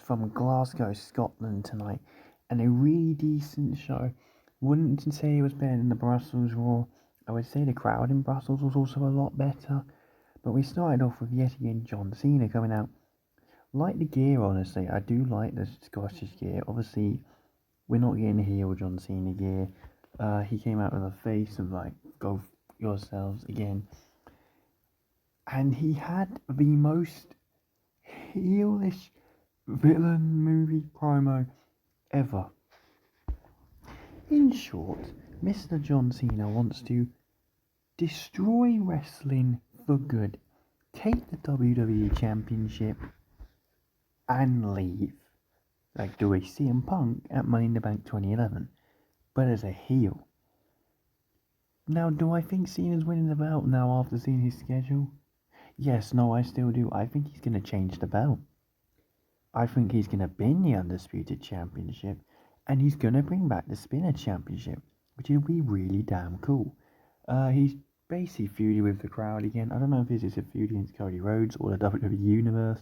from Glasgow, Scotland tonight, and a really decent show. Wouldn't say it was better than the Brussels Raw. I would say the crowd in Brussels was also a lot better. But we started off with yet again John Cena coming out. Like the gear, honestly, I do like the Scottish gear. Obviously, we're not getting heel John Cena gear. He came out with a face of like, go yourselves again. And he had the most heelish villain movie promo ever. In short, Mr. John Cena wants to destroy wrestling for good, take the WWE Championship, and leave. Like do a CM Punk at Money in the Bank 2011, but as a heel. Now, do I think Cena's winning the belt now after seeing his schedule? Yes, no, I still do. I think he's going to change the belt. I think he's going to bin the Undisputed Championship, and he's going to bring back the Spinner Championship, which would be really damn cool. He's basically feuding with the crowd again. I don't know if this is a feud against Cody Rhodes or the WWE Universe.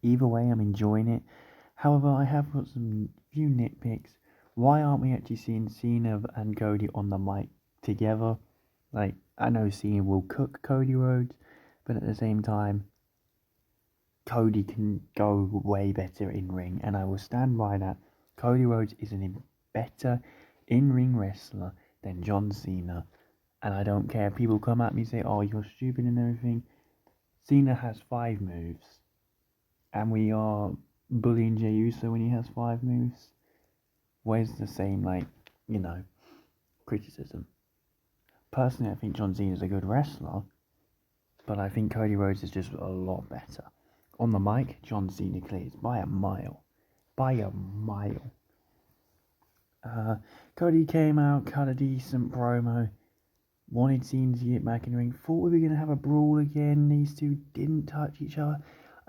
Either way, I'm enjoying it. However, I have got some few nitpicks. Why aren't we actually seeing Cena and Cody on the mic together? Like, I know Cena will cook Cody Rhodes, but at the same time, Cody can go way better in ring, and I will stand by that. Cody Rhodes is a better in-ring wrestler than John Cena, and I don't care if people come at me and say, oh, you're stupid and everything. Cena has 5 moves, and we are bullying Jey Uso when he has 5 moves. Where's the same, criticism? Personally, I think John Cena is a good wrestler, but I think Cody Rhodes is just a lot better. On the mic, John Cena clears by a mile. Cody came out, cut a decent promo, wanted Cena to get back in the ring, thought we were going to have a brawl again, these two didn't touch each other.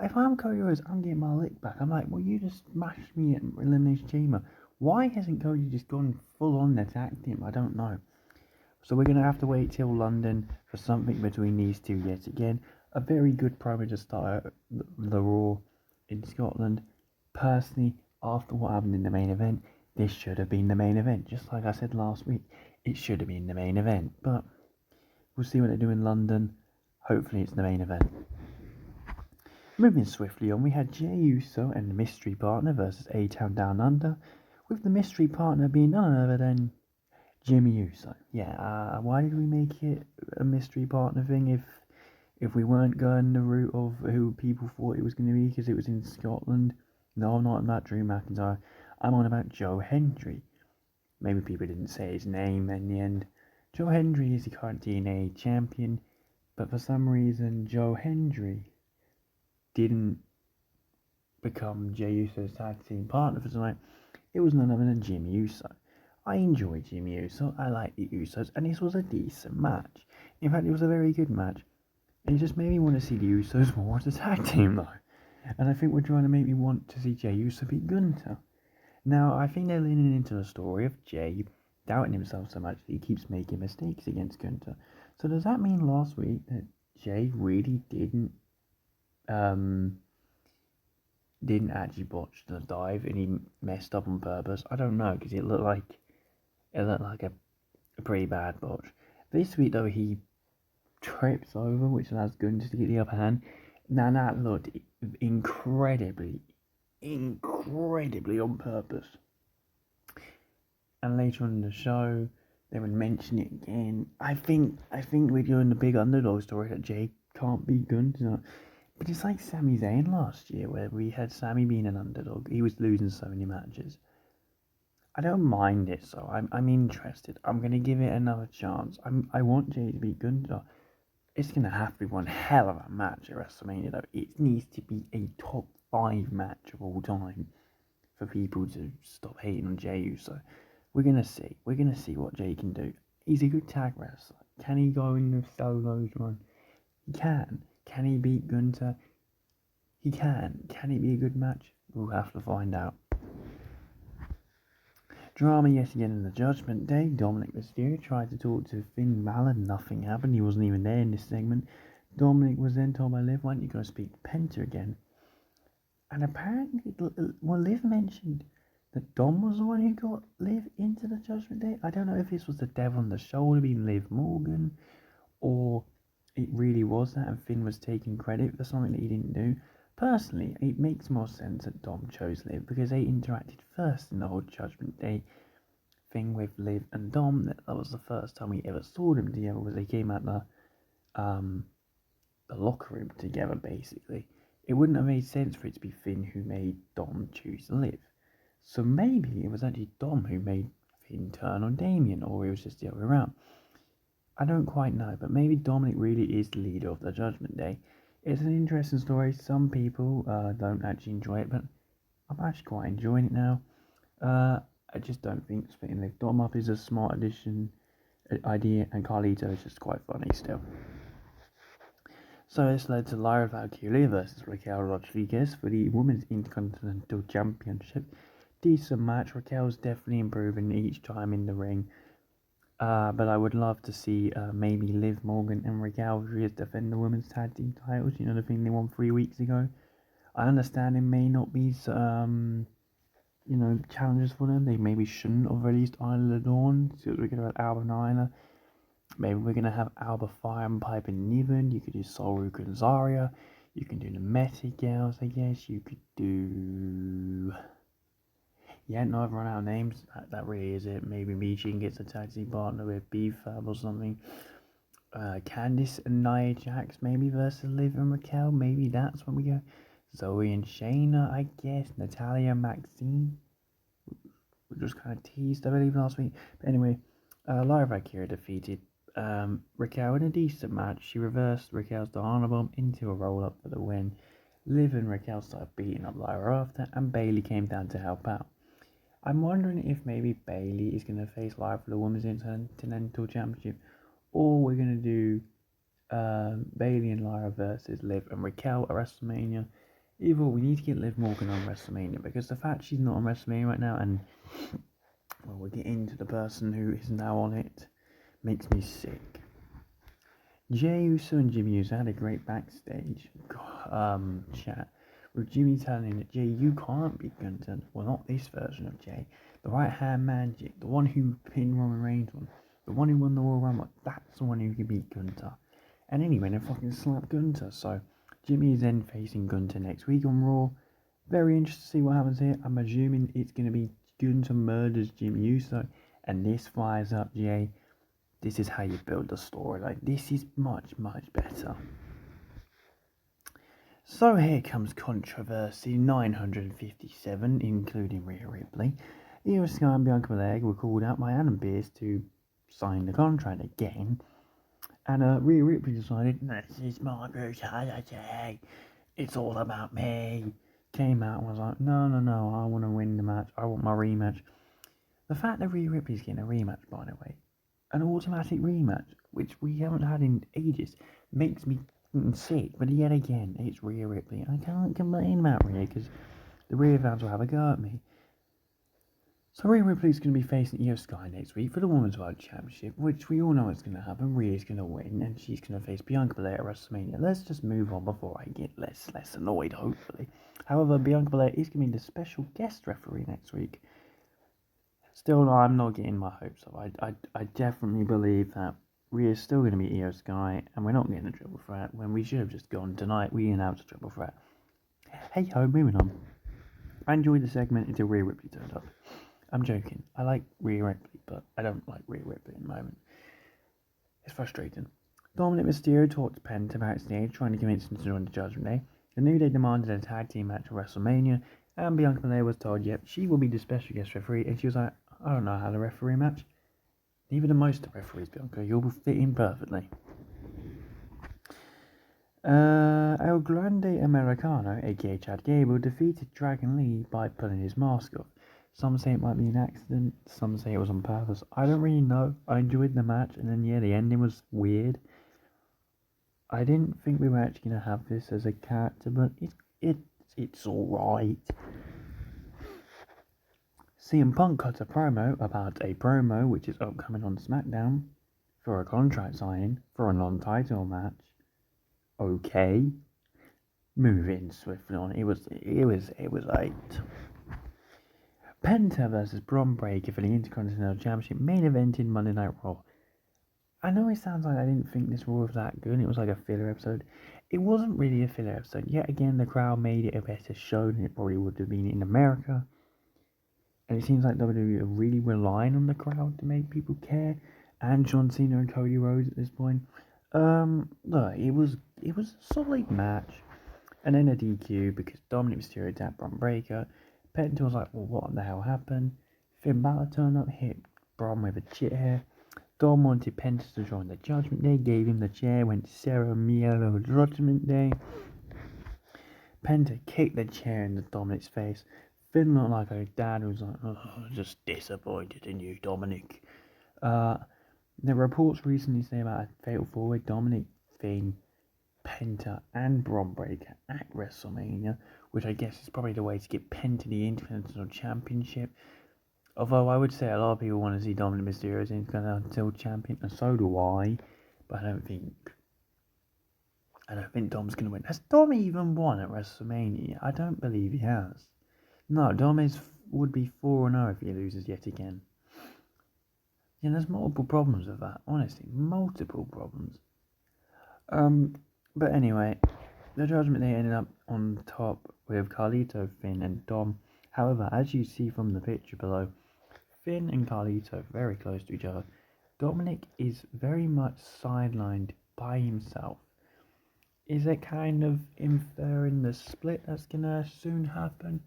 If I'm Cody Rhodes, I'm getting my lick back. I'm like, well, you just smashed me at Elimination Chamber. Why hasn't Cody just gone full on and attacked him? I don't know. So we're going to have to wait till London for something between these two yet again. A very good promo to start the Raw in Scotland. Personally, after what happened in the main event, this should have been the main event. Just like I said last week, it should have been the main event. But we'll see what they do in London. Hopefully it's the main event. Moving swiftly on, we had Jey Uso and the mystery partner versus A-Town Down Under, with the mystery partner being none other than Jimmy Uso. Yeah, why did we make it a mystery partner thing if we weren't going the route of who people thought it was going to be because it was in Scotland? No, I'm not about Drew McIntyre. I'm on about Joe Hendry. Maybe people didn't say his name in the end. Joe Hendry is the current TNA champion, but for some reason Joe Hendry didn't become Jey Uso's tag team partner for tonight. It was none other than Jimmy Uso. I enjoy Jimmy Uso, I like the Usos, and this was a decent match. In fact, it was a very good match. And it just made me want to see the Usos more as a tag team though. And I think we're trying to make me want to see Jey Uso beat Gunther. Now, I think they're leaning into the story of Jey doubting himself so much that he keeps making mistakes against Gunther. So does that mean last week that Jey really didn't actually botch the dive and he messed up on purpose? I don't know, because it looked like a pretty bad botch. This week though, he trips over, which allows Gunther to get the upper hand. Now that looked incredibly on purpose. And later on in the show, they would mention it again. I think we're doing the big underdog story that Jey can't beat Gunther. But it's like Sami Zayn last year, where we had Sami being an underdog. He was losing so many matches. I don't mind it, so I'm interested. I'm gonna give it another chance. I want Jey to beat Gunther. It's gonna have to be one hell of a match at WrestleMania, though. It needs to be a top 5 match of all time for people to stop hating on Jey Uso. We're gonna see. We're gonna see what Jey can do. He's a good tag wrestler. Can he go in the solos run? He can. Can he beat Gunther? He can. Can it be a good match? We'll have to find out. Drama yet again in the Judgment Day. Dominic Mysterio tried to talk to Finn Balor. Nothing happened. He wasn't even there in this segment. Dominic was then told by Liv, why don't you go speak to Penta again? And apparently, well, Liv mentioned that Dom was the one who got Liv into the Judgment Day. I don't know if this was the devil on the shoulder being Liv Morgan, or it really was that and Finn was taking credit for something that he didn't do. Personally, it makes more sense that Dom chose Liv because they interacted first in the whole Judgment Day thing with Liv and Dom. That was the first time we ever saw them together, was they came out the locker room together, basically. It wouldn't have made sense for it to be Finn who made Dom choose Liv. So maybe it was actually Dom who made Finn turn on Damien, or it was just the other way around. I don't quite know, but maybe Dominic really is the leader of the Judgment Day. It's an interesting story. Some people don't actually enjoy it, but I'm actually quite enjoying it now. I just don't think splitting Liv Dom up is a smart idea, and Carlito is just quite funny still. So this led to Lyra Valkyria versus Raquel Rodriguez for the Women's Intercontinental Championship. Decent match. Raquel's definitely improving each time in the ring. But I would love to see maybe Liv Morgan and Raquel Rodriguez defend the women's tag team titles. You know, the thing they won 3 weeks ago. I understand it may not be challenges for them. They maybe shouldn't have released Isla Dawn. So we're going to have Alba and Isla. Maybe we're going to have Alba Fire and Piper Niven. You could do Solruka and Zarya. You can do the Meta Girls, I guess. You could do... Yeah, no, I've run out of names. That really is it. Maybe Michin gets a tag team partner with B-Fab or something. Candice and Nia Jax maybe versus Liv and Raquel. Maybe that's when we go. Zoe and Shayna, I guess. Natalia and Maxine. We just kind of teased, I believe, last week. But anyway, Lyra Valkyria defeated Raquel in a decent match. She reversed Raquel's Diana Bomb into a roll-up for the win. Liv and Raquel started beating up Lyra after, and Bayley came down to help out. I'm wondering if maybe Bayley is going to face Lyra for the Women's Intercontinental Championship, or we're going to do Bayley and Lyra versus Liv and Raquel at WrestleMania. Either we need to get Liv Morgan on WrestleMania, because the fact she's not on WrestleMania right now, and well, we'll get into the person who is now on it, makes me sick. Jey Uso and Jimmy Uso had a great backstage chat with Jimmy telling him that Jey, you can't beat Gunther. Well, not this version of Jey. The right hand magic, the one who pinned Roman Reigns on, the one who won the Royal Rumble, that's the one who can beat Gunther. And anyway, they fucking slapped Gunther. So Jimmy is then facing Gunther next week on Raw. Very interested to see what happens here. I'm assuming it's going to be Gunther murders Jimmy Uso, and this fires up Jey. This is how you build a story. Like, this is much, much better. So here comes controversy 957, including Rhea Ripley. Io Sky and Bianca Belair were called out by Adam Pearce to sign the contract again. And Rhea Ripley decided, this is my brutality. It's all about me. Came out and was like, no, I want to win the match. I want my rematch. The fact that Rhea Ripley's getting a rematch, by the way, an automatic rematch, which we haven't had in ages, makes me sick. But yet again, it's Rhea Ripley. I can't complain about Rhea because the Rhea fans will have a go at me. So Rhea Ripley's going to be facing Io Sky next week for the Women's World Championship, which we all know is going to happen. Rhea's going to win, and she's going to face Bianca Belair at WrestleMania. Let's just move on before I get less annoyed, hopefully. However, Bianca Belair is going to be the special guest referee next week. Still, I'm not getting my hopes up. I definitely believe that Rhea's still going to be Io Sky, and we're not getting a triple threat when we should have just gone tonight. We announced a triple threat. Hey ho, moving on. I enjoyed the segment until Rhea Ripley turned up. I'm joking. I like Rhea Ripley, but I don't like Rhea Ripley at the moment. It's frustrating. Dominic Mysterio talked to Penta backstage, trying to convince him to join the Judgment Day. The New Day demanded a tag team match at WrestleMania, and Bianca Belair was told, yep, she will be the special guest referee, and she was like, I don't know how to referee a match. Neither do most of referees, Bianca. You'll fit in perfectly. El Grande Americano, aka Chad Gable, defeated Dragon Lee by pulling his mask off. Some say it might be an accident, some say it was on purpose. I don't really know. I enjoyed the match, and then yeah, the ending was weird. I didn't think we were actually going to have this as a character, but it's alright. CM Punk cut a promo about a promo which is upcoming on SmackDown for a contract signing for a non-title match. Okay. moving swiftly on. It was like Penta versus Bron Breakker for the Intercontinental Championship main event in Monday Night Raw. I know it sounds like I didn't think this Raw was that good. It was like a filler episode. It wasn't really a filler episode. Yet again, the crowd made it a better show than it probably would have been in America. And it seems like WWE are really relying on the crowd to make people care. And John Cena and Cody Rhodes at this point. Look, it was a solid match. And then a DQ because Dominic Mysterio tapped Bron Breakker. Penta was like, well, what the hell happened? Finn Balor turned up, hit Bron with a chair. Dom wanted Penta to join the Judgment Day, gave him the chair, went to ceremonial Judgment Day. Penta kicked the chair into Dominic's face. Finn looked like a dad who was like, oh, just disappointed in you, Dominic. The reports recently say about a fatal four-way Dominic, Finn, Penta and Bron Breakker at WrestleMania, which I guess is probably the way to get Penta the Intercontinental Championship. Although I would say a lot of people want to see Dominic Mysterio as Intercontinental Champion, and so do I. But I don't think Dom's gonna win. Has Dom even won at WrestleMania? I don't believe he has. No, Dom would be 4-0 if he loses yet again. Yeah, there's multiple problems with that. Honestly, multiple problems. But anyway, the Judgment Day ended up on top with Carlito, Finn, and Dom. However, as you see from the picture below, Finn and Carlito are very close to each other. Dominic is very much sidelined by himself. Is it kind of inferring the split that's gonna soon happen?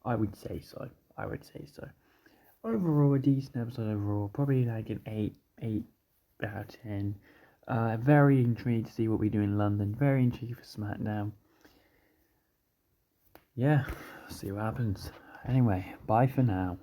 I would say so. Overall, a decent episode overall. Probably like an 8 out of 10. Very intrigued to see what we do in London. Very intrigued for SmackDown. Yeah, see what happens. Anyway, bye for now.